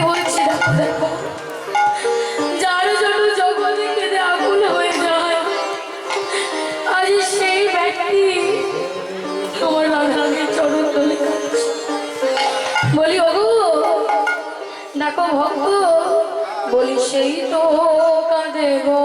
বলছি দেখো দেখো, যার জন্য জগতে কেঁদে আগুন হয়ে যায়, আজ সেই ব্যক্তি তোমার রাধারানীর চরণ তলে কাঁদছে। বলি ওগো দেখো ভক্ত, বলি সেই তো কাঁদে গো,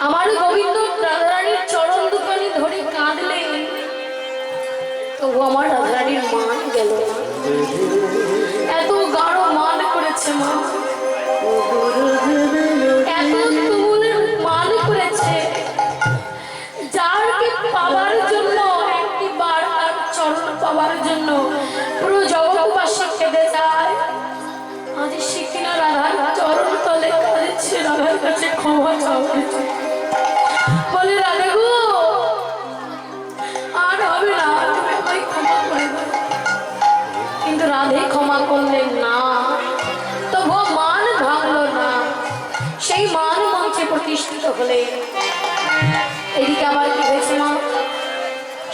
আমার গোবিন্দ রাধারানীর চরণ দুখানি ধরে কাঁদলে তবু আমার রাধারানীর মান গেল, এত গাঢ় মান করেছে মা, এত তুমুলের মান করেছে, যারকে পাওয়ার জন্য একটি বার তার চরণ পাওয়ার জন্য পুরো জগৎবাসী কেঁদে যায়, আজ সে কিনা রাধার চরণ তলে কাঁদছে, রাধার কাছে ক্ষমা চাওয়াছে। বলে রাধে গো আর হবে না, তুমি আমায় ক্ষমা করে দাও। কিন্তু রাধে ক্ষমা করলেন না, তবুও মান ভাঙলো না, সেই মান মঞ্চে প্রতিষ্ঠিত হলে। এদিকে আবার কি হয়েছে মা?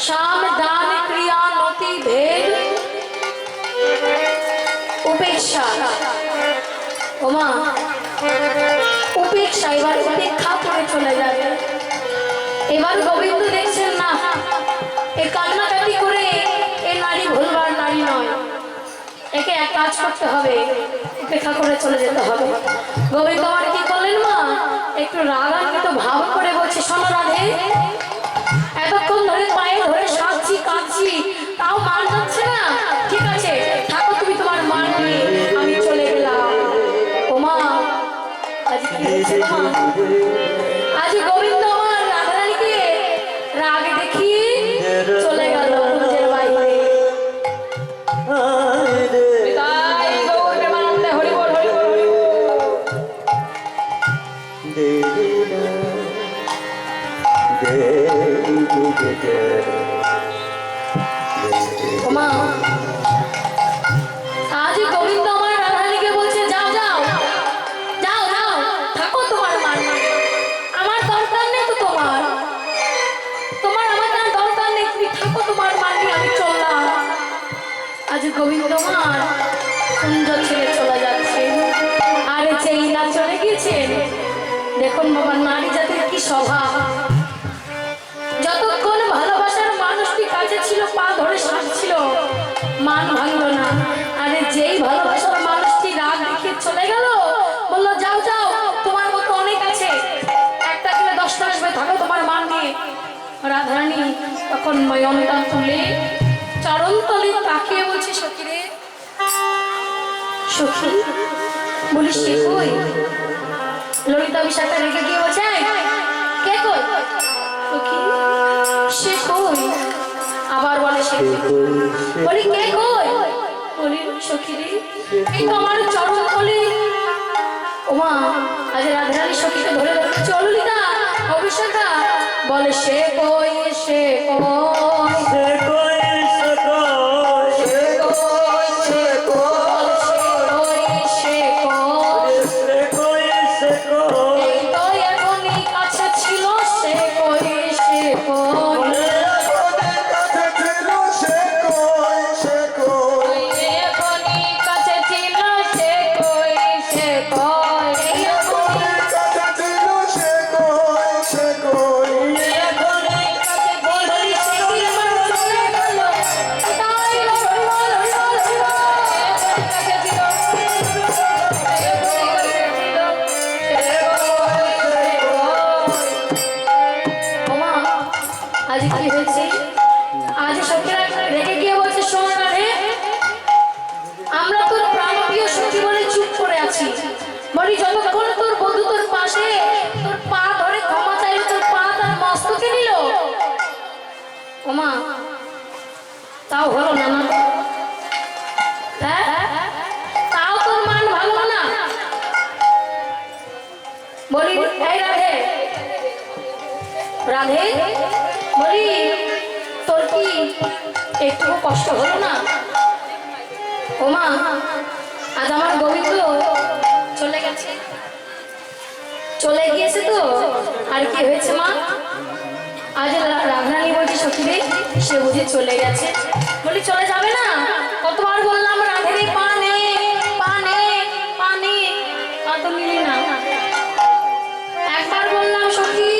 সাম দান ক্রিয়া নতি ভেদ উপেক্ষা, ও মা উপেক্ষা, এবার উপেক্ষা করে চলে যাবে। এবার গোবিন্দ দেখছেন না এ কান্নাকাটি করে এ নারী ভুলবার নারী নয়, একে এক কাজ করতে হবে, উপেক্ষা করে চলে যেতে হবে। গোবিন্দ আমার কি করলেন মা? একটু রাগান্বিত ভাব করে বলছে, শোনো রাধে, এতক্ষণ ধরে পায়ে ধরে সাজছি কাঁদছি, তাও মান যাচ্ছে না, ঠিক আছে থাকো তুমি তোমার মান নিয়ে, আমি চলে গেলাম। ও মা আজ কি হয়েছে মা? আজ গোবিন্দ আমার রাধারানীকে রাগে দেখিয়ে চলে গেল নিজের বাইরে। মা আজ গোবিন্দ আমার রাধারানীকে বলছে, যাও যাও যাও যাও, থাকো তোমার মান, আমার দরকার নেই তো, তোমার তোমার আমার আর দরকার নেই, তুমি থাকো তোমার মান নিয়ে, আমি চললাম। আজ গোবিন্দ আমার সুন্দর ছেলে চলে যাচ্ছে, আরে যেই না চলে গিয়েছেন, দেখুন বাবা নারী জাতির কি স্বভাব, যতক্ষণ ভালোবাসার মানুষটি কাছে ছিল, পা ধরে সাজছিল, মান ভাঙলো না। আরে যেই ভালোবাসার মানুষটি রাগ দেখিয়ে চলে গেল, বললো যাও যাও তোমার মতো অনেক আছে, একটা কিলো 10টা আসবে, থাকো তোমার মান নিয়ে। রাধারানী তখন নয়নটা তুলে চরণ তলে তাকিয়ে বলছে, সখী রে সখী, বলি সে কই? ললিতা বিশাখা রেখে গিয়ে বলছে, কে কই? সখী সে কই? আবার বলে সে কই? বলি কে কই? বলি সখী রে এই তো আমার চরণ তলে। ওমা আজ রাধারানী সখীকে ধরে ধরছে, ললিতা অবিশাখা, বলে সে কই সে কই সে কই সে কই সে কই সে কই সে কই সে কই সে কই, এই তো এখনই কাছে ছিল, সে কই সে কই এখনই কাছে ছিল, সে কই সে কই, এখন বলি যতক্ষণ তোর বধূ তোর পাশে তোর পা ধরে ক্ষমা চাইলে তোর পা তার মস্তকে নিল ওমা তাও হলো না না হ্যাঁ তাও তোর মান ভালো না বলি এই রাধে রাধে বলি তোর কি একটু কষ্ট হলো না ওমা আজ আমার গোবিন্দ চলে গেছে চলে গিয়েছে তো আর কি হয়েছে মা আজ রাধারানী বলছি সখীরে সে বুঝি চলে গেছে বলি চলে যাবে না কতবার বললাম রাধারে পানে পানে পানে পা তো মিলি না একবার বললাম সখী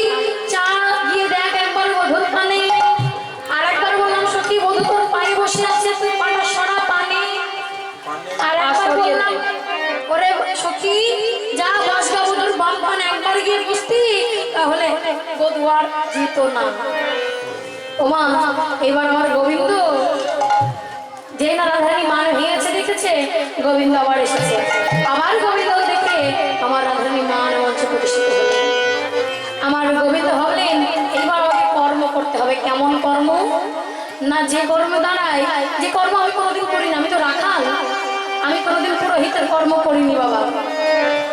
চা গিয়ে দেখ একবার বধুর পানে আর একবার বললাম সখী বধু তোর পায়ে বসে আছে তুই পাটা সরা পানে আর একবার বললাম ওরে সখী যা বসগা বধুর বাম পানে একবার গিয়ে বসতি তাহলে বধুয়ার জিত না ওমা এবার আমার গোবিন্দ যে না রাধারানী মান ভেঙেছে দেখেছে গোবিন্দ আবার এসেছে আবার গোবিন্দ দেখে আমার রাধারানী মান মঞ্চে প্রতিষ্ঠিত হলেন আমার গোবিন্দ হলেন এইবার আমাকে কর্ম করতে হবে কেমন কর্ম না যে কর্ম দাঁড়ায় যে কর্ম আমি কোনোদিন করি না আমি তো রাখাল আমি কোনোদিন পুরোহিতের কর্ম করিনি বাবা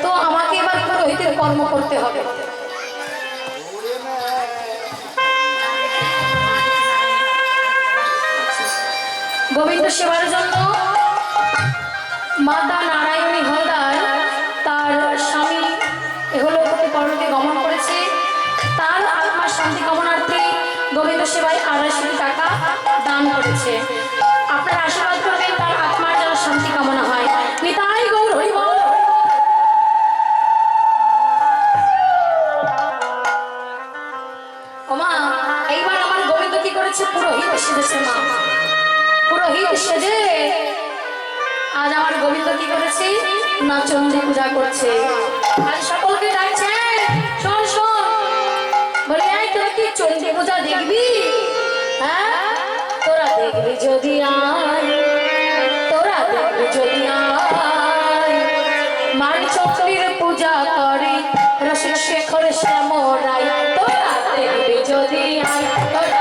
তো আমাকে এবার পুরোহিতের কর্ম করতে হবে গোবিন্দ সেবার জন্য মাতা নারায়ণী হলদার তার স্বামী এগুলো পরলোকে গমন করেছে তার আত্মার শান্তি কামনার্থে গোবিন্দ সেবায় 250 টাকা দান করেছে আপনারা আশীর্বাদ করবেন তার আত্মার যেন শান্তি কামনা হয় নিতাই গৌর হরি বল ওমা এইবার আমার গোবিন্দ কি করেছে পুরোহিত সেজেছে মা পুরোহিত সেজে আজ আমার গোবিন্দ কি করেছে না চণ্ডী পূজা করছে আর সকলকে ডাকছে শোন শোন বলে এই তোরা কি চণ্ডী পূজা দেখবি হ্যাঁ তোরা দেখবি যদি আয় তোরা দেখবি যদি আয় মান চণ্ডীর পূজা করে রসিক শেখর শ্যাম রায় তোরা দেখবি যদি আয় তোরা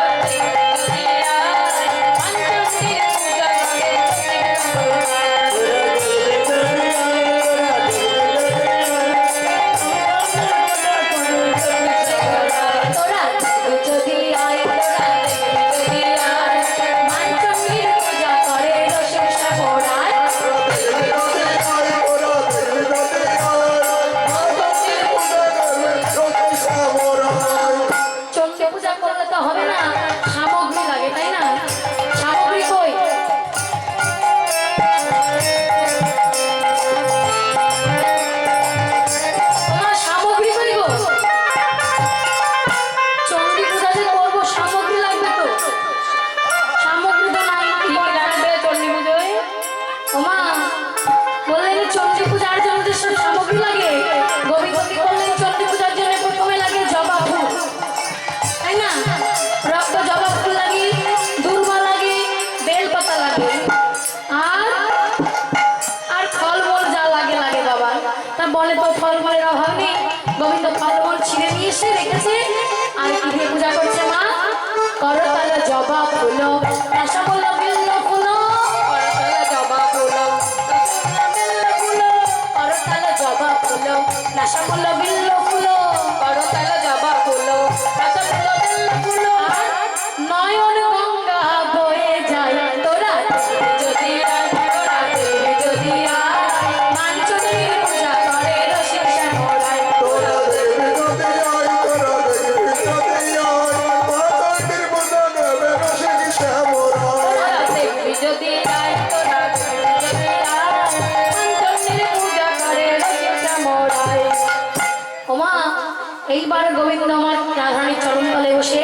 হবে না সামগ্রী লাগে তাই না সামগ্রী কই তোমার সামগ্রী কই গো চণ্ডী পূজা যে করবো সামগ্রী লাগবে তো সামগ্রী তো নাই কি লাগবে চণ্ডী পুজোয় ওমা বললেন চণ্ডী পূজার জন্য যে সব সামগ্রী লাগে গোবিন্দ কি করলেন চণ্ডী পূজার জন্য প্রথমে লাগে জবা ফুল তাই না রক্ত জবা ফুল লাগে দুর্বা লাগে বেলপাতা লাগে আর ফলমূল যা লাগে লাগে বাবা তা বলে তো ফলমূলের অভাব নেই গোবিন্দ ফলমূল ছিঁড়ে নিয়ে এসে রেখেছে আর কি দিয়ে পূজা করছে মা করতালে জবা ফুল রসগোল্লা বিল্ল ফুল করতালে জবা ফুল করতালে জবা ফুল রসগোল্লা বিল্ল ফুল করতালে জবা ফুল রসগোল্লা বিল্ল ফুল নয়ন গঙ্গা বয়ে যায় তোরা যদি তোরা যদি মান চণ্ডীর পূজা করে রসিক শ্যামরায় তোরা যদি আয় তোরা যদি আয় মান চণ্ডীর পূজা করে রসিক শ্যামরায় ওমা এইবার গোবিন্দ আমার রাধারানীর চরণ তলে বসে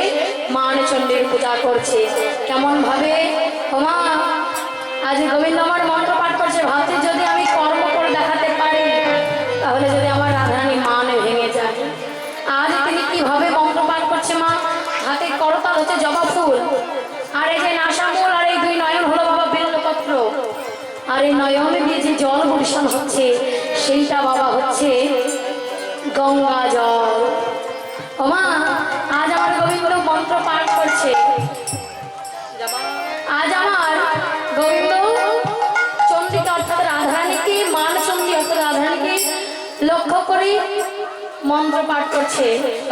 মান চণ্ডীর পূজা করছে কেমন ভাবে ওমা আজ গোবিন্দ আমার মন্ত্র পাঠ করছে ভাবছি যদি আমি কর্ম করে দেখাতে পারি তাহলে যদি আমার রাধারানী মান ভেঙে যায় আজ তিনি কিভাবে মন্ত্র পাঠ করছে মা হাতে করতাল হচ্ছে জবা ফুল আর এই যে নাসামূল আর এই দুই নয়ন হলো বাবা বেলপত্র আর এই নয়নে দিয়ে যে জল বর্ষণ হচ্ছে সেইটা বাবা হচ্ছে গঙ্গা জল। ওমা আজ আমার গোবিন্দ মন্ত্র পাঠ করছে। আজ আমার গোবিন্দ চন্ডিকা অর্থাৎ রাধারানীকে, মান চন্ডী অর্থাৎ রাধারানীকে লক্ষ্য করে মন্ত্র পাঠ করছে।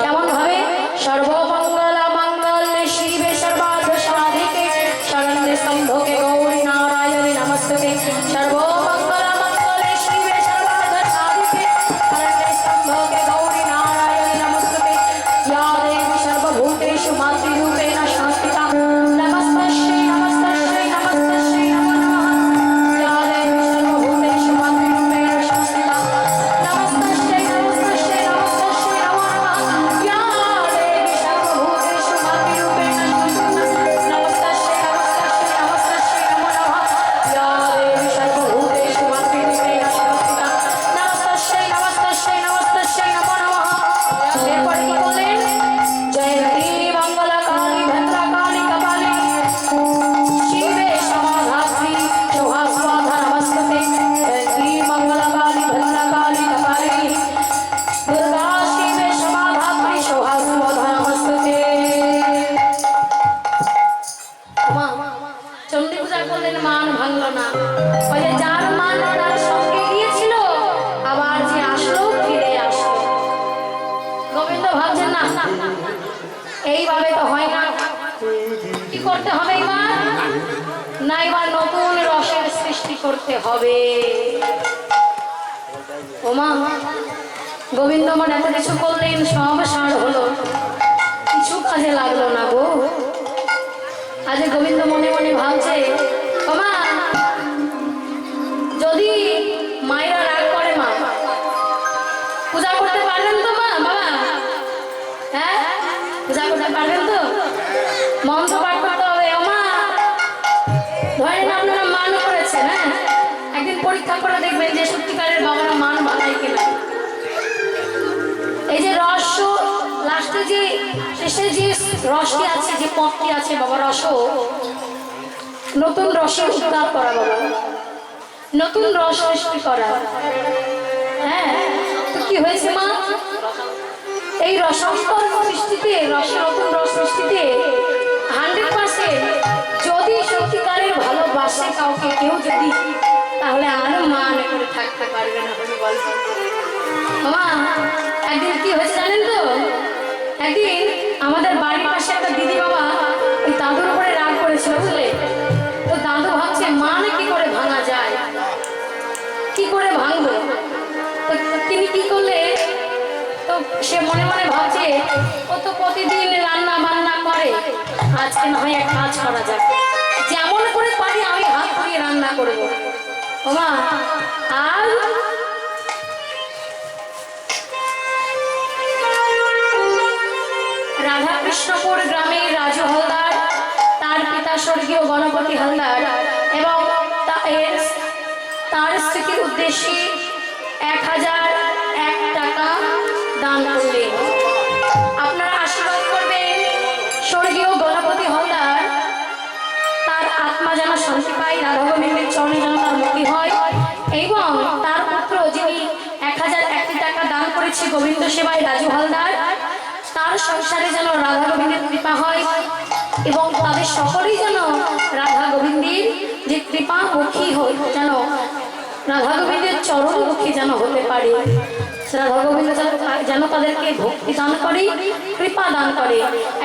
কেমন ভাবে? সর্বমঙ্গল মঙ্গলে শিবে সর্বার্থ সাধিকে শরণ্যে স্তম্ভকে গৌরী নারায়ণী নমস্তুতে। সর্বমঙ্গল মঙ্গলে শিবে সর্বার্থ সাধিকে শরণ্যে স্তম্ভকে গৌরী নারায়ণী নমস্তুতে। ইয়া দেবী সর্বভূতেষু মাতৃরূপেণ সংস্থিতা নমস্তস্যৈ নমস্তস্যৈ নমস্তস্যৈ নমো নমঃ। ইয়া দেবী সর্বভূতেষু মাতৃরূপেণ সংস্থিতা নমস্তস্যৈ নমস্তস্যৈ নমস্তস্যৈ নমো নমঃ। ইয়া দেবী সর্বভূতেষু মাতৃরূপেণ সংস্থিতা নমস্তস্যৈ নমস্তস্যৈ নমস্তস্যৈ নমো নমঃ। ইয়া দেবী সর্বভূতেষু মাতৃরূপেণ সংস্থিতা নমস্তস্যৈ নমস্তস্যৈ নমস্তস্যৈ নমো নমঃ। এরপর কি বলেন? জয়ন্তী মঙ্গলকালী ভদ্রকালী কপালী শিবে সমাধাত্রী সৌহাস্বাধা নমস্তুতে। জয়ন্তী মঙ্গলকালী ভদ্রকালী কপালী দুর্গা শিবে সমাধাত্রী সৌহাস্বাধা নমস্তুতে। মা চণ্ডী পূজা করলেন, মান ভাঙল না। ওই যে যার মান তার সঙ্গে গিয়েছিল, আবার যে আসলো ফিরে আসলো। গোবিন্দ ভাবছেন না, এইভাবে তো হয় না, কি করতে হবে এবার? না, এবার নতুন রসের সৃষ্টি করতে হবে। ওমা গোবিন্দ আমার এত কিছু করলেন, সব সার হলো, কিছু কাজে লাগলো না গো। আজ গোবিন্দ মনে মনে ভাবছে, ওমা যদি মায়েরা রাগ করে, মা পূজা করতে পারবেন তো? মা বাবা, হ্যাঁ পূজা করতে পারবেন তো? মন্ত্র পাঠ করতে হবে। ওমা ধরেন আপনারা মান করেছেন, হ্যাঁ একদিন পরীক্ষা করে দেখবেন যে সত্যিকারের বাবারা মান বানায় কিনা। এই যে রস লাস্টে যে শেষে যে রসটি আছে, যে পথটি আছে বাবা, রস নতুন রসের উদ্ধার করা বাবা, নতুন রস সৃষ্টি করা। হ্যাঁ তো কি হয়েছে মা? এই রসান্তর সৃষ্টিতে, রসের নতুন রস সৃষ্টিতে 100% যদি সত্যিকারের ভালোবাসে কাউকে কেউ যদি, তাহলে আরো মান করে থাকতে পারবে না। তুমি বল মা, একদিন কি হয়েছে জানেন তো? একদিন আমাদের বাড়ির পাশে একটা দিদি বাবা ওই দাদুর উপরে রাগ করেছিল, বুঝলে? তো দাদু ভাবছে মানে কি করে ভাঙা যায়, কি করে ভাঙবো। তো তিনি কি করলে, তো সে মনে মনে ভাবছে ও তো প্রতিদিন রান্না বান্না করে, আজকে না হয় এক কাজ করা যাক, যেমন করে পারি আমি হাত দিয়ে রান্না করবো। ওমা আর রাধাকৃষ্ণপুর গ্রামের রাজু হালদার, তার পিতা স্বর্গীয় গণপতি হালদার এবং তার স্মৃতির উদ্দেশ্যে 1001 টাকা দান করলেন। আপনারা আশীর্বাদ করবেন স্বর্গীয় গণপতি হালদার, তার আত্মা যেন শান্তি পায়, রাধা গোবিন্দের চরণে যেন তার মুক্তি হয়, এবং তার পুত্র যিনি 1001 টাকা দান করেছে গোবিন্দ সেবায় রাজু হালদার, তার সংসারে যেন রাধা গোবিন্দের কৃপা হয় এবং তাদের সকলেই যেন রাধা গোবিন্দের যে কৃপা মুখী হয়, যেন রাধা গোবিন্দের চরণমুখী যেন হতে পারে। রাধা গোবিন্দ যেন তাদেরকে ভক্তি দান করে, কৃপা দান করে।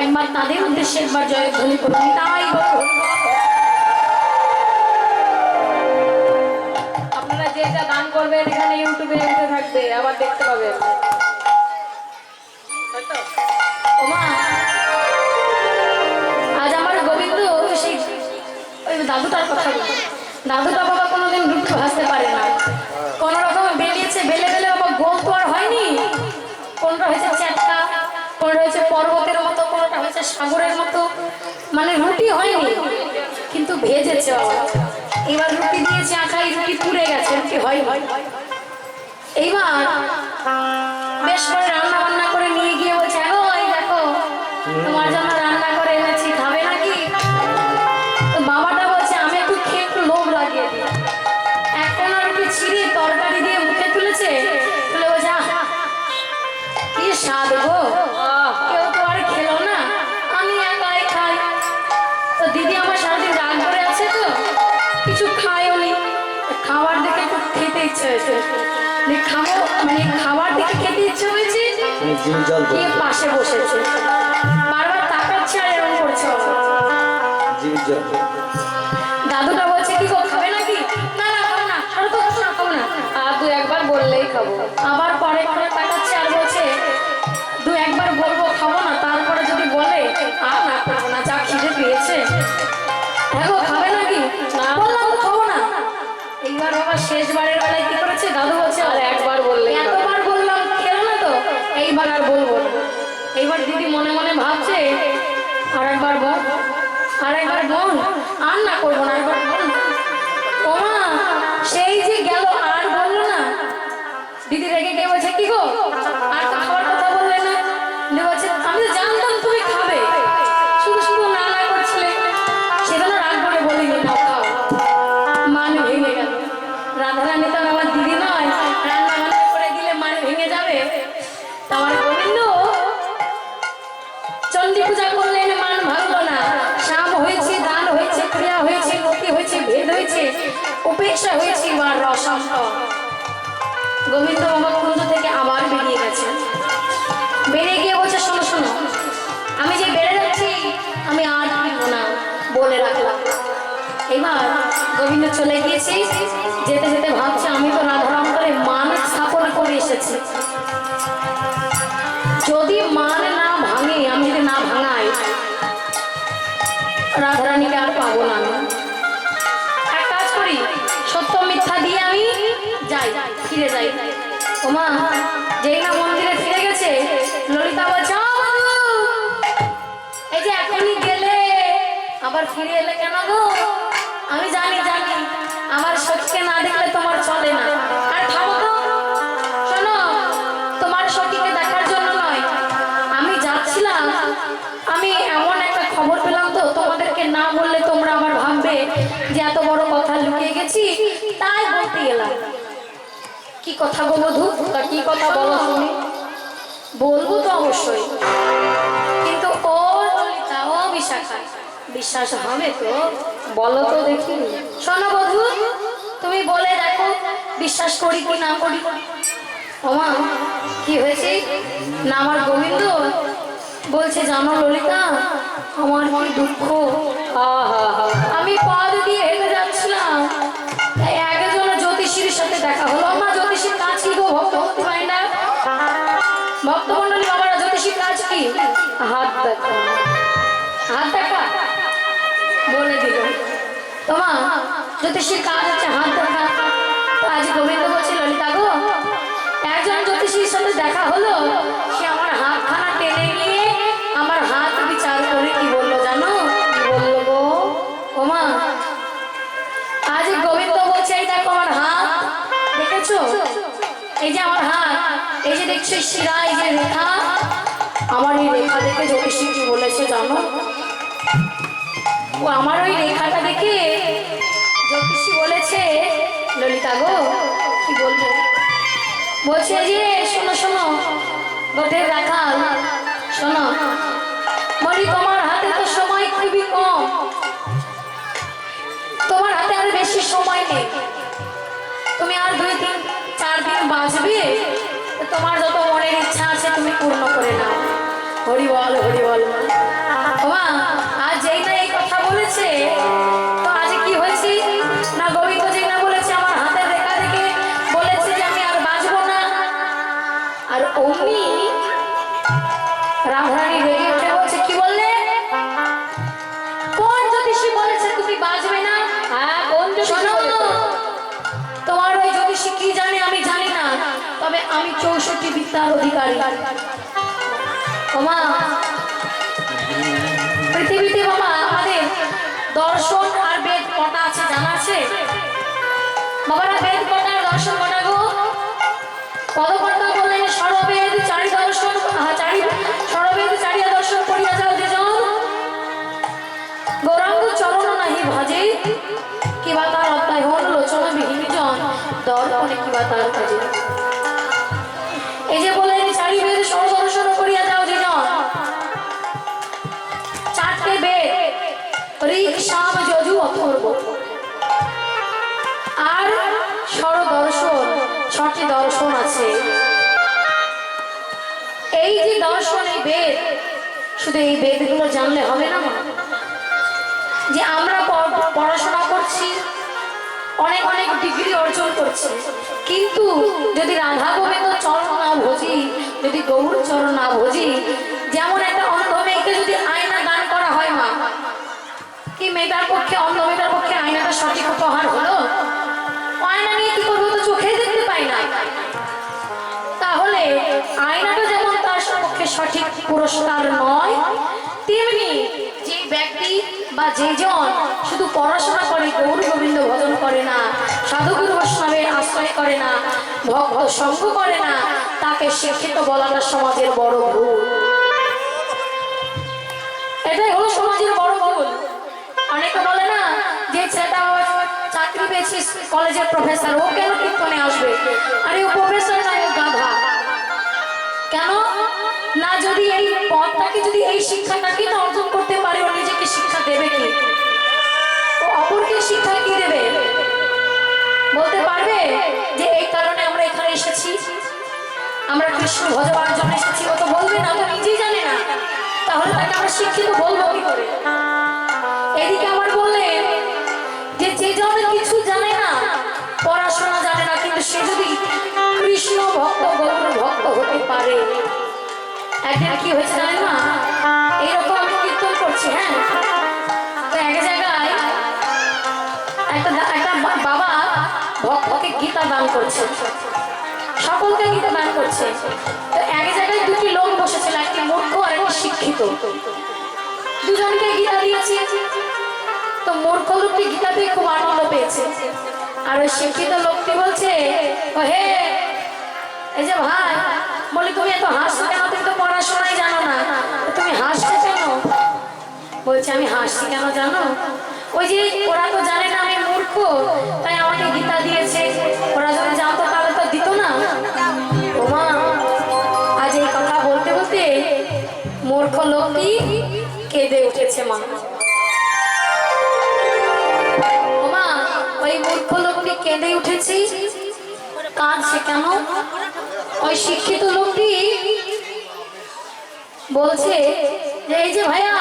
একবার তাদের উদ্দেশ্যে একবার জয়ধ্বনি করুন। তাই আপনারা যে যা দান করবেন এখানে ইউটিউবে এসে থাকবে, আবার দেখতে পাবেন। আজ আমার গোবিন্দ সেই ওই দাদুটার কথা বলি, দাদুটা বাবা কোনোদিন রুটি ভাজতে পারে না, কোন রকম বেরিয়েছে, বেলে বেলে বাবা গোল তো আর হয়নি, কোনটা হয়েছে চ্যাটকা, কোনটা হয়েছে পর্বতের মতো, কোনটা হয়েছে সাগরের মতো, মানে রুটি হয়নি কিন্তু ভেজেছে বাবা। এবার রুটি দিয়েছে আখাই, রুটি পুড়ে গেছে, রুটি হয়। এইবার বেশ করে রান্না বান্না করে নিয়ে গিয়ে বলছে, এই দেখো তোমার জন্য রান্না করে এনেছি, খাবে নাকি? তো বাবাটা বলছে আমি একটু খেয়ে একটু লোভ লাগিয়ে দিই। একটা রুটি ছিঁড়ে তরকারি দিয়ে মুখে তুলেছে, তুলে বলছে স্বাদ গো, কেউ তো আর খেলো না, আমি একাই খাই। তো দিদি আমার সারাদিন রাগ করে আছে, তো কিছু খায়ও নি। খাবার দেখে একটু খেতে ইচ্ছে হয়েছে, খাবো মানে খাবার দেখে খেতে ইচ্ছে হয়েছে, গিয়ে পাশে বসেছে, বারবার তাকাচ্ছে আর এরকম করছে। দাদুটা বলছে কি গো, খাবে নাকি? না না খাবো না, আরো তো খাবো না। আর দু একবার বললেই খাবো। আবার পরে পরে তাকাচ্ছে আর বলছে দু একবার বলবো খাবো না, তারপরে যদি বলে আর না খাবো না, যা খিদে পেয়েছে। হ্যাঁ গো খাবে নাকি? না বললাম তো খাবো না। এইবার বাবা শেষবারের বেলায় কি করেছে, দাদু বলছে আর একবার বললে, এতবার বললাম খেলো না তো, এইবার আর বলবো না। এইবার দিদি মনে মনে ভাবছে আর একবার বল, আর একবার বল, আর না করবো না, একবার বল। ওমা সেই যে গেল আর বললো না। দিদি রেগে গিয়ে বলছে কি গো, আর তো খাওয়ার কথা বললে না? বলছে আমি তো জানতাম তুমি খাবে, শুধু শুধু না না করছিলে, সেজন্য রাগ করে বলিনি না খাও। মান ভেঙে গেল। রাধারানী তো আমার দিদি নয়, রান্না বান্না করে দিলে মান ভেঙে যাবে। আমার গোবিন্দ চণ্ডী পূজা করলেন, মান ভাঙলো না। শাম হয়েছে, দান হয়েছে, ক্রিয়া হয়েছে, গতি হয়েছে, ভেদ হয়েছে, উপেক্ষা হয়েছে, এবার রসম। গোবিন্দ বাবা কুঞ্জ থেকে আবার বেরিয়ে গেছে। বেরিয়ে গিয়ে বলছে শোনো শোনো, আমি যে বেড়ে যাচ্ছি আমি আর ফিরবো না, বলে রাখলাম। এবার গোবিন্দ চলে গিয়েছি, যেতে যেতে ভাবছে আমি তো রাধারাম করে মান স্থাপন করে এসেছি, যদি মান না ভাঙে, আমি যদি না ভাঙাই, রাধারানীকে আর পাবো না। আমি এক কাজ করি, সত্য মিথ্যা দিয়ে আমি যাই, ফিরে যাই। ওমা যেই না মন্দিরে ফিরে গেছে, ললিতা বলছে এই যে এখনই গেলে আবার ফিরে এলে কেন গো? আমি জানি জানি আমার সখীকে না দেখলে তোমার চলে না। আর থামো তো, শোনো, তোমার সখীকে দেখার জন্য নয়, আমি যাচ্ছিলাম, আমি এমন একটা খবর পেলাম, তো তোমাদেরকে না বললে তোমরা আমার ভাববে যে এত বড় কথা লুকিয়ে গেছি, তাই বলতে এলাম। কি কথা গো বধূ? কি কথা বলো শুনি। বলবো তো অবশ্যই, কিন্তু ও ললিতা, ও বিশাখা, বিশ্বাস হবে তো? বলো তো দেখি। শোনো বধূ, তুমি বলে দেখো বিশ্বাস করি কি না করি। ওমা কি হয়েছে না? আমার গোবিন্দ বলছে জানো ললিতা, আমার কি দুঃখ। আমি পদ দিয়ে হেঁটে যাচ্ছিলাম, তাই একজন জ্যোতিষীর সাথে দেখা হলো। আমার জ্যোতিষীর কাজ কি গো? ভক্তমন্ত্রী পাই না, ভক্তমন্ডলী বাবারা জ্যোতিষীর কাজ কি? হাত দেখা। হাত দেখা বলে দিল, তোমার জ্যোতিষীর কাজ হচ্ছে হাত দেখা। আজ গোবিন্দ বলছে ললিতা গো, একজন জ্যোতিষীর সাথে দেখা হলো, সে আমার হাতখানা টেনে নিয়ে আমার হাত বিচার করে কি বললো জানো? কি বললো গো? ওমা আজ গোবিন্দ বলছে এই দেখো আমার হাত, দেখেছো? এই যে আমার হাত, এই যে দেখছো শিরা, এই যে রেখা, আমার এই রেখা দেখে জ্যোতিষী কি বলেছে জানো? ও আমার ওই রেখাটা দেখে জ্যোতিষী বলেছে ললিতা গো, কি বলবো, বলছে যে শোনো শোনো গোটের রাখাল, শোনো বলি তোমার হাতে তো সময় খুবই কম, তোমার হাতে আর বেশি সময় নেই, তুমি আর 2-3-4 দিন বাঁচবে, তোমার যত মনের ইচ্ছা আছে তুমি পূর্ণ করে নাও। হরি বল হরি বল। ওমা আজ যেই না এই কথা বলেছে, তো আজ কি হয়েছে না, গোবিন্দ যেই না বলেছে আমার হাতের রেখা দেখে বলেছে যে আমি আর বাঁচবো না, আর অমনি রাধারানী রেগে উঠে বলছে কি বললে? কোন জ্যোতিষী বলেছে তুমি বাঁচবে না? হ্যাঁ কোন জ্যোতিষী বলেছে? তোমার ওই জ্যোতিষী কি জানে আমি জানি না, তবে আমি 64 বিদ্যার অধিকারী। ওমা পৃথিবীতে বাবা আমাদের দর্শন আর বেদ কটা আছে জানা আছে? বাবারা বেদ কটা আর দর্শন কটা গো? পদকর্তা বললেন সর্ববেদ চারি দর্শন, সর্ববেদ চারিয়া দর্শন করিয়া যাও যেজন, গৌরাঙ্গ চরণ নাহি ভজে, কিবা তার অধ্যায় হন লোচনা বিহীন জন, দর্পণে কিবা তার কাজে। এই যে বললেন চারি বেদ সর্বদর্শন দর্শন আছে, এই যে দর্শন, এই বেদ, শুধু এই বেদগুলো জানলে হবে না মা। যে আমরা পড়াশোনা করছি, অনেক অনেক ডিগ্রি অর্জন করছি, কিন্তু যদি রাধা গোবিন্দ চরণ না ভজি, যদি গৌর চরণ না ভজি, যেমন একটা অন্ধ মেয়েকে যদি আয়না দান করা হয় মা, কি মেয়েটার পক্ষে, অন্ধ মেয়েটার পক্ষে আয়নাটা সঠিক উপহার হলো? আয়না নিয়ে কি করবো, তো চোখে দেখতে পাই না। তাহলে আয়নাটা যেমন তার পক্ষে সঠিক পুরস্কার নয়, তেমনি যে ব্যক্তি বা যেজন শুধু পড়াশোনা করে, গৌর গোবিন্দ ভজন করে না, সাধুগুরু বৈষ্ণবের আশ্রয় করে না, ভক্ত সঙ্গ করে না, তাকে শিক্ষিত বলাটা সমাজের বড় ভুল। এটাই হলো সমাজের বড় ভুল। অনেকে বলে না যে ছেলেটা চাকরি পেয়েছে কলেজের প্রফেসর, ও কেন কীর্তনে আসবে? আরে ও প্রফেসর নয়, ও গাধা। কেন না? যদি এই পদটাকে, যদি এই শিক্ষাটাকে না অর্জন করতে পারে, ও নিজেকে শিক্ষা দেবে কি? ও অপরকে শিক্ষা কি দেবে? বলতে পারবে যে এই কারণে আমরা এখানে এসেছি, আমরা কৃষ্ণ ভজবার জন্য এসেছি? ও তো বলবে না, তো নিজেই জানে না, তাহলে তাকে আমরা শিক্ষিত বলবো কি করে? এদিকে আবার বললেন যে যে জন কিছু জানে না, পড়াশোনা জানে না, কিন্তু সে যদি কৃষ্ণ ভক্ত, গৌর ভক্ত হতে পারে। একদিন কি হয়েছে জানেন না? এইরকম আমি কীর্তন করছি, হ্যাঁ, তো এক জায়গায় একটা বাবা ভক্তকে গীতা দান করছে, সকলকে গীতা দান করছে। তো এক জায়গায় দুটি লোক বসেছিল, একটি মূর্খ আর একটি শিক্ষিত, দুজনকে গীতা দিয়েছে। তো মূর্খ লোকটি গীতা পেয়ে খুব আনন্দ পেয়েছে, আর ওই শিক্ষিত লোকটি বলছে, ও হে, এই যে ভাই, বলি তুমি এত হাসছো কেন? তুমি তো পড়াশোনাই জানো না, তুমি হাসছো কেন? বলছে আমি হাসছি কেন জানো? ওই যে ওরা তো জানে না আমি মূর্খ, তাই আমাকে গীতা দিয়েছে, ওরা যদি জানতো তাহলে তো দিত না। ও মা, আজ এই কথা বলতে বলতে মূর্খ লোকটি কেঁদে উঠেছে মা। ও মা, ওই মূর্খ লোকটি কেঁদে উঠেছে, কাঁদছে কেন? ওই শিক্ষিত লোকটি বলছে যে এই যে ভাইয়া,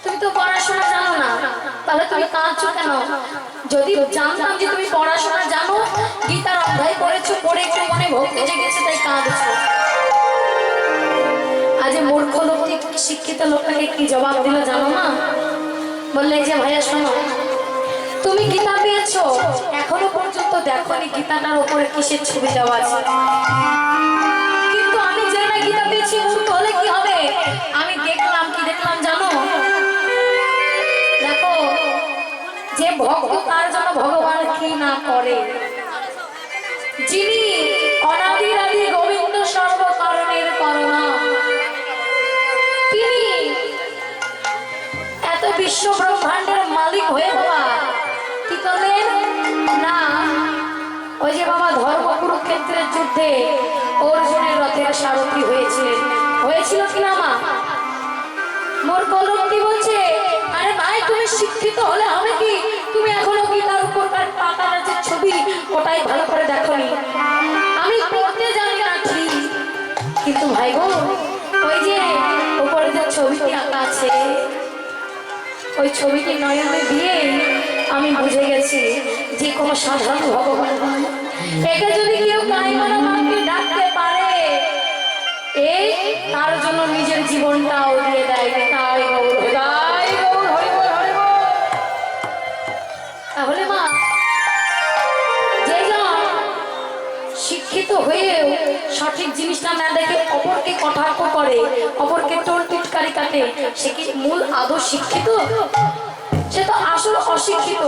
তুমি তো পড়াশোনা জানো না, তাহলে তুমি কাঁদছো কেন? যদি জানতাম যে তুমি পড়াশোনা জানো, গীতার অধ্যায় পড়েছো, পড়ে একটু মনে ভক্তি জেগেছে, তাই কাঁদছো। আজ মূর্খ লোকটি শিক্ষিত লোকটাকে কি জবাব দিল জানো না? বললে যে ভাইয়া শোনো, তুমি গীতা পেয়েছো, এখনো পর্যন্ত দেখোনি গীতাটার উপরে কিসের ছবি দেওয়া আছে, কিন্তু আমি জানি না গীতা পেয়েছি, মূর্খ হলে কি হবে? আমি দেখলাম, কি দেখলাম জানো? দেখো, যে ভক্ত তার জন্য ভগবান কি না করে, যিনি অনাদির আদি গোবিন্দ সর্বকারণের করণা, তিনি এত বিশ্ব ব্রহ্মাণ্ডের মালিক হয়ে বাবা কি করলেন না? ওই যে বাবা ধর্ম কুরুক্ষেত্রের যুদ্ধে অর্জুনের রথের সারথি হয়েছিল কিনা মা? মূর্খ লোকটি বলছে, আরে ভাই তুমি শিক্ষিত হলে হবে কি? তুমি এখনো গীতার উপর তার পাতার যে ছবি, ওটাই ভালো করে দেখোনি। আমি পড়তে জানি না ঠিক, কিন্তু ভাই গো, ওই যে উপরে যে ছবিটি আঁকা আছে, ওই ছবিটি নয়নে দিয়ে আমি বুঝে গেছি যে কোনো সাধারণ ভগবান, একে যদি কেউ কাইমানা মাকে ডাকতে পারে, এই তার জন্য নিজের জীবনটাও দিয়ে দেয়। তাই গৌর, তাই গৌর, হরি বল, হরি বল। তাহলে মা, যে শিক্ষিত হয়েও সঠিক জিনিসটা না দেখে অপরকে কটাক্ষ করে, অপরকে টোল টিটকারি কাটে, সে কি মূল আদৌ শিক্ষিত? সে তো আসল অশিক্ষিত।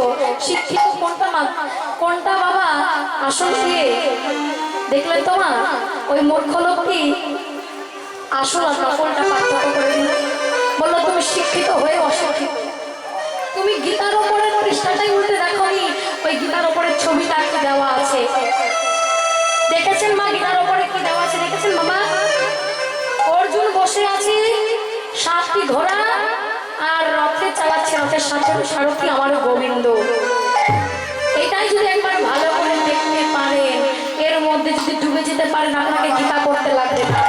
শিক্ষিত কোনটা মা, কোনটা বাবা আসল দিয়ে দেখলেন তো মা? ওই মূর্খ লোকটি আসল আর নকলটা পার্থক্য করে দিল, বললো তুমি শিক্ষিত হয়ে অশিক্ষিত। তুমি গীতার ওপরের পৃষ্ঠাটাই উল্টে দেখোনি, ওই গীতার ওপরের ছবিটা কি দেওয়া আছে দেখেছেন মা? গীতার ওপরে কি দেওয়া আছে দেখেছেন বাবা? অর্জুন বসে আছে, 7টি ঘোড়া, আর রথে চালাচ্ছে, রথের সারথি আমার গোবিন্দ। এটাই যদি একবার ভালো করে দেখতে পারেন, এর মধ্যে যদি ডুবে যেতে পারেন আপনাকে গীতা করতে লাগবে না।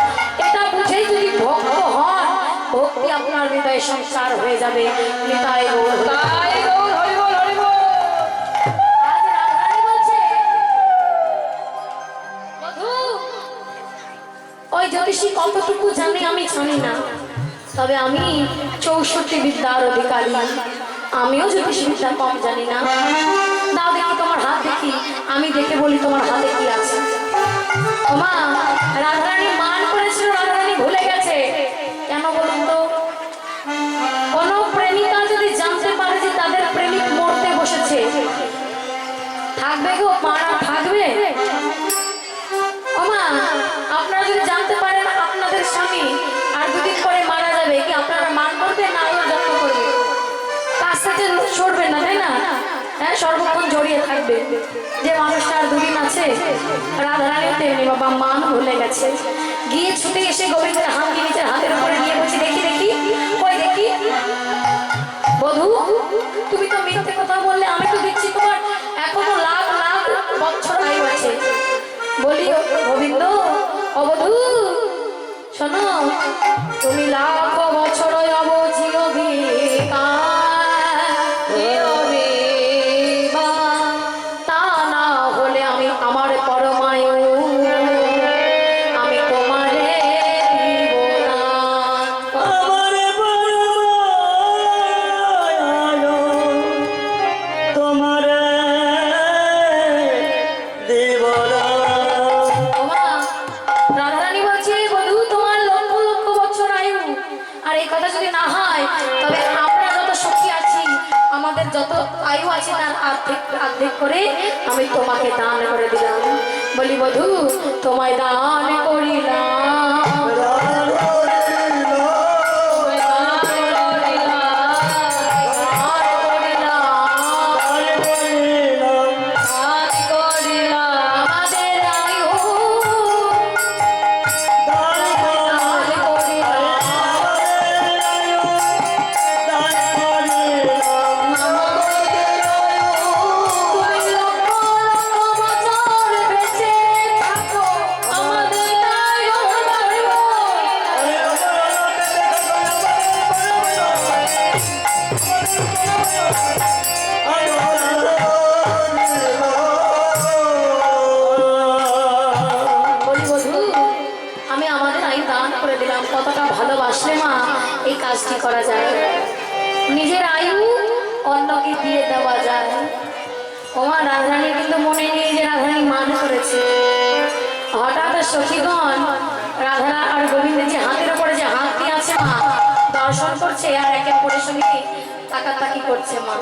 এটা বুঝেই যদি ভক্ত হন, ভক্তি আপনার হৃদয়ে সংসার হয়ে যাবে। নিতাই গৌর, নিতাই গৌর, হরি বল, হরি বল। আজ রাধারানী বলছে, বধূ, ওই জ্যোতিষী কতটুকু জানে আমি জানি না, তবে আমি 64 বিদ্যার অধিকারী, আমিও জ্যোতিষী বিদ্যা কম জানি না। দাও দেখি তোমার হাত দেখি, আমি দেখে বলি তোমার হাতে কি আছে। ওমা, রাধারানী মান করেছিল, রাধারানী ভুলে গেছে। কেন বলুন তো? কোন প্রেমিকা যদি জানতে পারে যে তাদের প্রেমিক মরতে বসেছে, থাকবে গো মারা, থাকবে? ওমা, আপনারা যদি জানতে পারেন আপনাদের স্বামী আর দুদিন পরে মারা যাবে, কি আপনারা মান করবেন না ওর যত্ন করবেন? কাছ থেকে সরবেন না, তাই না? হ্যাঁ, সর্বক্ষণ জড়িয়ে থাকবে। যে মানুষটা আর দুদিন আছে, রাধারানীও তেমনি বাবা মান ভুলে গেছে। গিয়ে ছুটে এসে গোবিন্দের হাত নিজের হাতের উপরে নিয়ে বলছি, দেখি দেখি, কই দেখি। বধূ, তুমি তো মিথ্যে কথা বললে, আমি তো দেখছি তোমার এখনো লাখ লাখ বছর আয়ু আছে। বলি গোবিন্দ, অবধূ শোনো, তুমি লাখ বছর তা না হলে আমি আমার পরমায়ু আমি তোমারে দিব না। রাধারানী বলছে, বধূ তোমার লক্ষ লক্ষ বছর আয়ু। আর এই কথা যদি না হয়, তবে আমরা যত সুখী আছি, আমাদের যত আয়ু আছে তার অর্ধেক অর্ধেক করে আমি তোমাকে দান করে দিলাম। বলি বধূ, তোমায় দান করিলাম। কতটা ভালোবাসলে মা এই কাজটি করা যায়, নিজের আয়ু অন্যকে দিয়ে দেওয়া যায়। ওমা, রাধারানী কিন্তু মনে নেই যে রাধারানী মান করেছে। হঠাৎ সখীগণ রাধা আর গোবিন্দের যে হাতের উপরে যে হাতটি আছে মা, দর্শন করছে আর একে অপরের সঙ্গে তাকাতাকি করছে মা,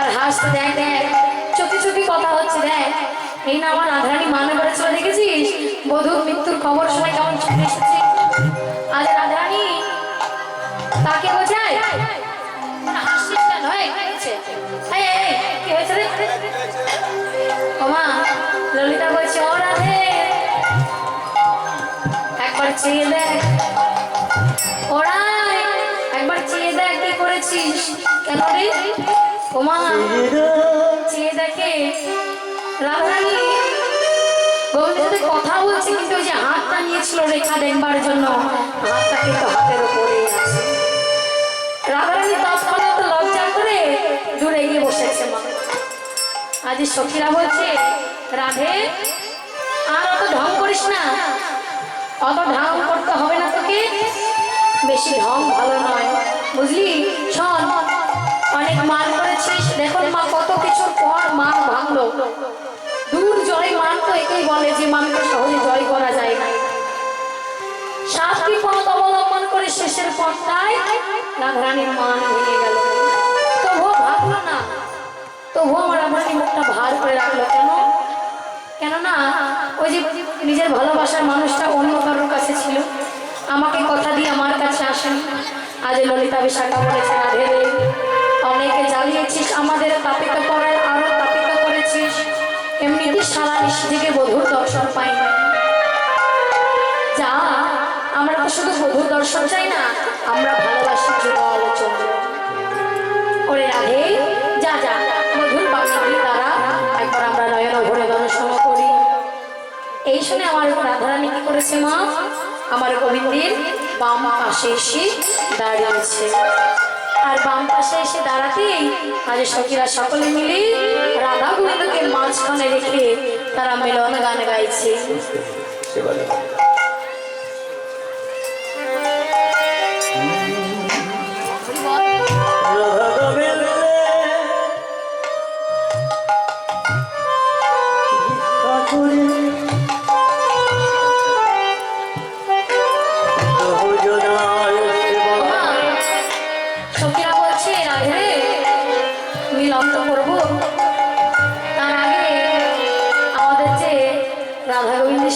আর হাসতে, দেখ দেখ চোখে চোখে কথা হচ্ছে, দেখ এই না আমার রাধারানী মান করেছিল, দেখেছিস বধূর মৃত্যুর খবর সময় কেমন ছুটে এসেছে। আজ রাধারানী তাকে বোঝায়, হাসিস কেন? কি হয়েছে রে? ওমা, ললিতা বলছে, ও রাধে একবার চেয়ে দেখ, ওরাই একবার চেয়ে দেখ কি করেছিস। কেন রে? ওমা, চেয়ে দেখে রাধারানী গোবিন্দের সাথে কথা বলছে, কিন্তু ওই যে হাতটা নিয়েছিল রেখা দেখবার জন্য, হাতটা কিন্তু হাতের উপরে আছে। রাধারানী তৎক্ষণাৎ লজ্জা করে দূরে গিয়ে বসেছে মা। আজ সখীরা বলছে, রাধে আর অত ঢং করিস না, অত ঢং করতে হবে না তোকে, বেশি ঢং ভালো নয়, বুঝলি? শোন, অনেক মান করেছিস, দেখুন মা কত কিছুর পর মান ভাঙলো। দূর জয় মান তো একেই বলে যে মানকে সহজে জয় করা যায় না। 7টি পথ অবলম্বন করে শেষের পথটায় রাধারানীর মান ভেঙে গেল। তবুও ভাবলো না, তবুও আমার রাধারানী মুখটা ভার করে রাখলো। কেন? কেননা ওই যে নিজের ভালোবাসার মানুষটা অন্য কারোর কাছে ছিল, আমাকে কথা দিয়ে আমার কাছে আসেন। আজ ললিতা বিশাখা বলেছে, রাধে রে, অনেকে জ্বালিয়েছিস, আমাদের তাপিকা করার আরো তাপিকা করেছিস, এমনিতে সারা নিশিদিকে বধূর দর্শন পাই না। যা, আমরা তো শুধু বধূর দর্শন চাই না, আমরা ভালোবাসি যুগল চন্দ্র। ওরে রাধে, যা যা মধুর বাক্যগুলি দ্বারা একবার আমরা নয়ন ভরে দর্শন করি। এই শুনে আমার রাধারানী কি করেছে মা, আমার গোবিন্দের বাম পাশে এসে দাঁড়িয়েছে। আর বাম পাশে এসে দাঁড়াতেই আজ সখীরা সকলে মিলে রাধা গোবিন্দকে মাঝখানে রেখে তারা মিলন গান গাইছে।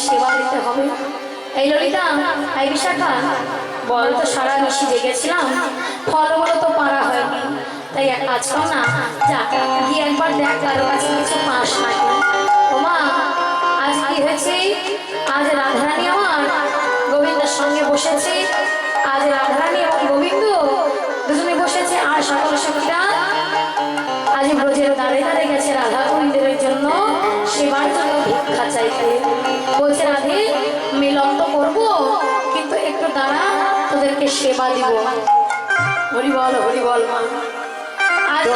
সেবা দিতে হবে। এই ললিতা, এই বিশাখা, বল তো সারা নিশি জেগেছিলাম, ফলগুলো তো পারা হয়নি, তাই এক কাজ কর না, যা গিয়ে একবার দেখ কারো কাছে কিছু পাস নাকি। ও মা, আজ কি হয়েছে? আজ রাধারানী আমার গোবিন্দের সঙ্গে বসেছে, আজ রাধারানী এবং গোবিন্দ দুজনে বসেছে, আর সকল সখীরা আজ ব্রজের দাঁড়ে দাঁড়ে গেছে রাধা গোবিন্দের জন্য সেবার জন্য ভিক্ষা চাইতে। বলছে রাধে, মিলন তো করবো, কিন্তু একটু দাঁড়া, তোদেরকে সেবা দিব। হরি বল, হরি বল মা। আজ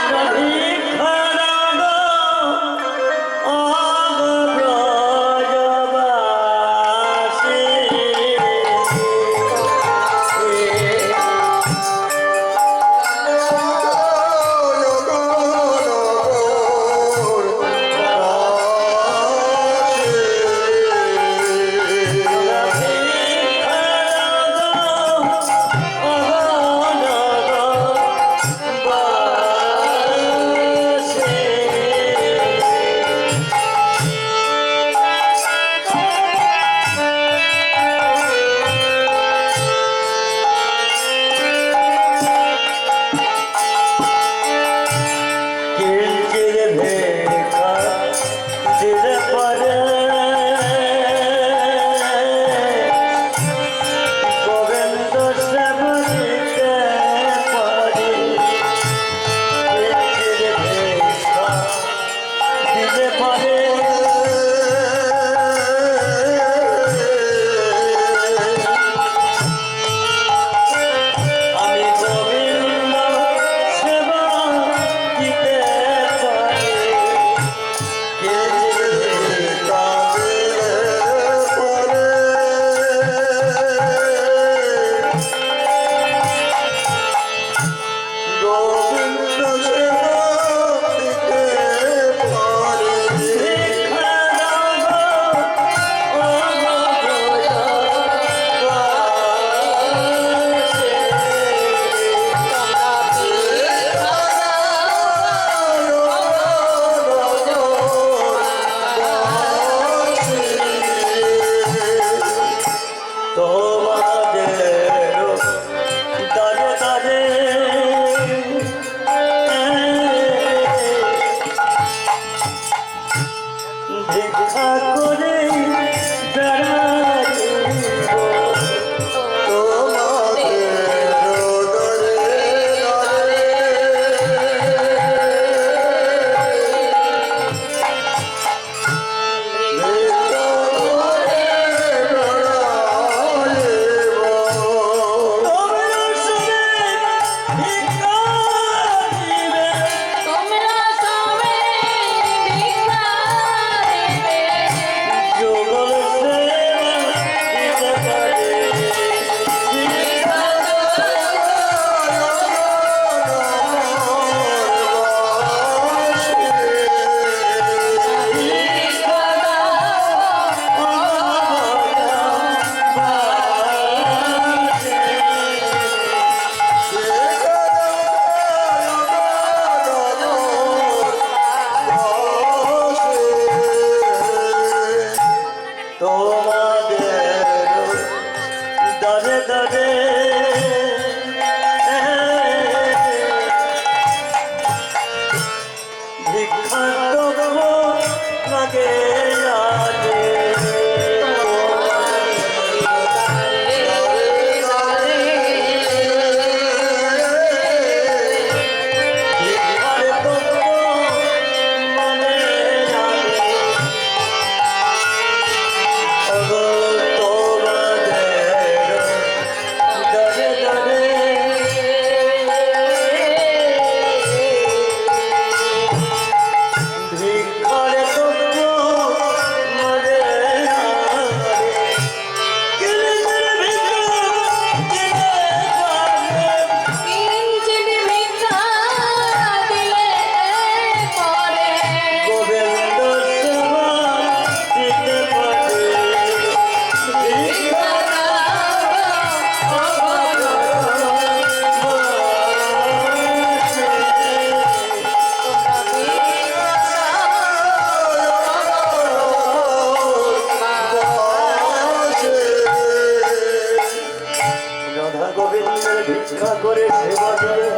ভিক্ষা করে সেবা করে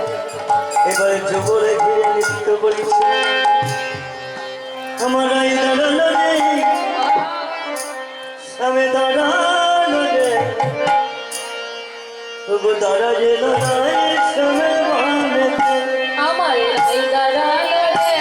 এবার যুবরে ঘিরে নৃত্য করেছে। আমার এই দাঁড়ানো নেই সামনে দাঁড়ানো রে তবু দাঁড়া যেন নাই সামনে আমার এই দাঁড়ালো রে